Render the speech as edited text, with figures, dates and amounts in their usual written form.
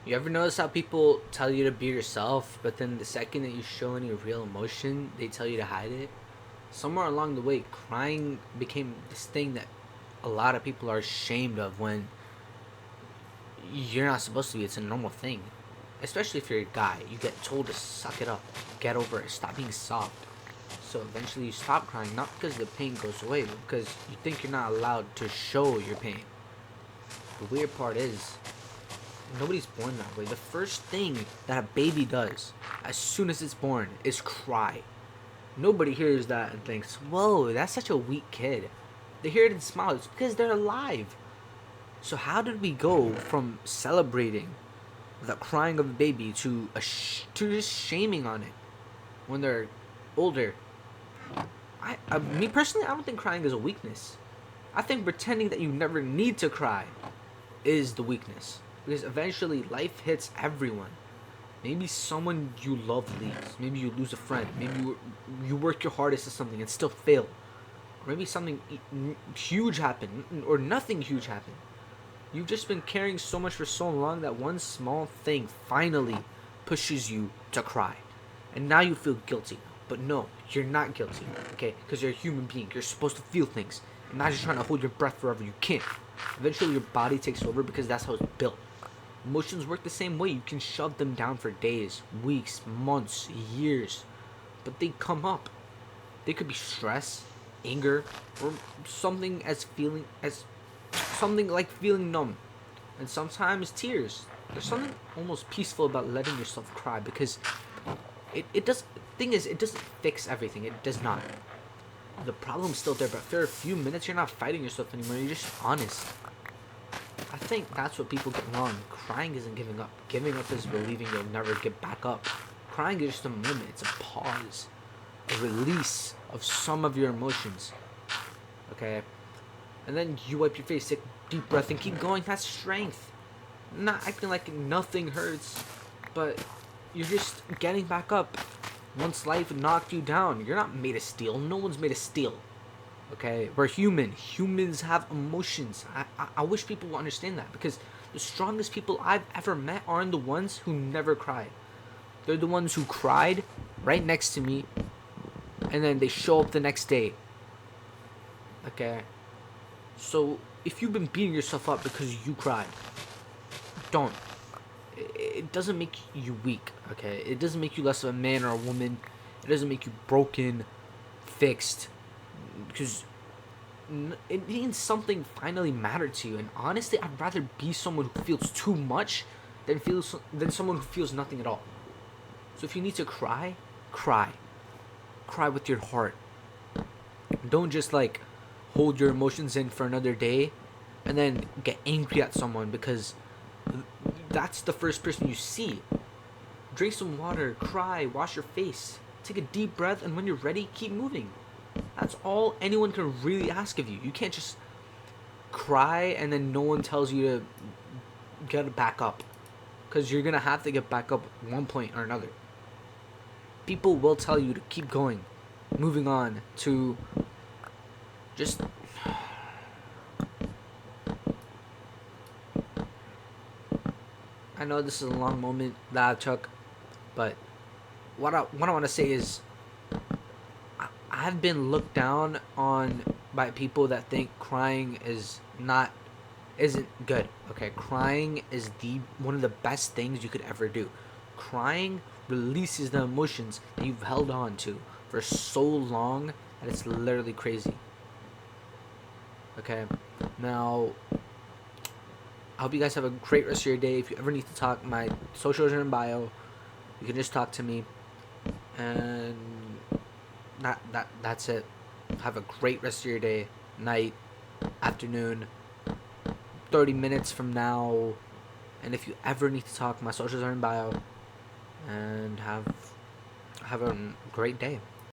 You ever notice how people tell you to be yourself, but then the second that you show any real emotion, they tell you to hide it? Somewhere along the way, crying became this thing that a lot of people are ashamed of when you're not supposed to be. It's a normal thing. Especially if you're a guy. You get told to suck it up, get over it, stop being soft. So eventually you stop crying, not because the pain goes away, but because you think you're not allowed to show your pain. The weird part is, nobody's born that way. The first thing that a baby does as soon as it's born is cry. Nobody hears that and thinks, whoa, that's such a weak kid. They hear it and smile. It's because they're alive. So how did we go from celebrating the crying of a baby to just shaming on it when they're older? Me personally, I don't think crying is a weakness. I think pretending that you never need to cry is the weakness. Because eventually life hits everyone. Maybe someone you love leaves. Maybe you lose a friend. Maybe you work your hardest at something and still fail. Or maybe something huge happened or nothing huge happened. You've just been carrying so much for so long that one small thing finally pushes you to cry. And now you feel guilty. But no, you're not guilty, okay? Because you're a human being. You're supposed to feel things. Imagine trying to hold your breath forever. You can't. Eventually your body takes over because that's how it's built. Emotions work the same way. You can shove them down for days, weeks, months, years. But they come up. They could be stress, anger, or something like feeling numb. And sometimes tears. There's something almost peaceful about letting yourself cry because it does thing is it doesn't fix everything. It does not. The problem's still there, but for a few minutes you're not fighting yourself anymore. You're just honest. I think that's what people get wrong. Crying isn't giving up. Giving up is believing you'll never get back up. Crying is just a moment. It's a pause. A release of some of your emotions. Okay? And then you wipe your face, take a deep breath, and keep going. That's strength. Not acting like nothing hurts, but you're just getting back up. Once life knocked you down, you're not made of steel. No one's made of steel. Okay, we're human. Humans have emotions. I wish people would understand that because the strongest people I've ever met aren't the ones who never cried. They're the ones who cried right next to me, and then they show up the next day. Okay, so if you've been beating yourself up because you cried, don't. It doesn't make you weak. Okay, it doesn't make you less of a man or a woman. It doesn't make you broken, fixed, because it means something finally mattered to you. And honestly, I'd rather be someone who feels too much than someone who feels nothing at all. So if you need to cry, cry. Cry with your heart. Don't just like hold your emotions in for another day and then get angry at someone because that's the first person you see. Drink some water, cry, wash your face, take a deep breath, and when you're ready, keep moving. That's all anyone can really ask of you. You can't just cry and then no one tells you to get back up. Because you're going to have to get back up at one point or another. People will tell you to keep going. Moving on to just... I know this is a long moment that I took, but what I want to say is I've been looked down on by people that think crying isn't good. Okay, crying is the one of the best things you could ever do. Crying releases the emotions that you've held on to for so long that it's literally crazy. Okay, now I hope you guys have a great rest of your day. If you ever need to talk, my socials are in bio. You can just talk to me, and that's it. Have a great rest of your day, night, afternoon, 30 minutes from now. And if you ever need to talk, my socials are in bio. And have a great day.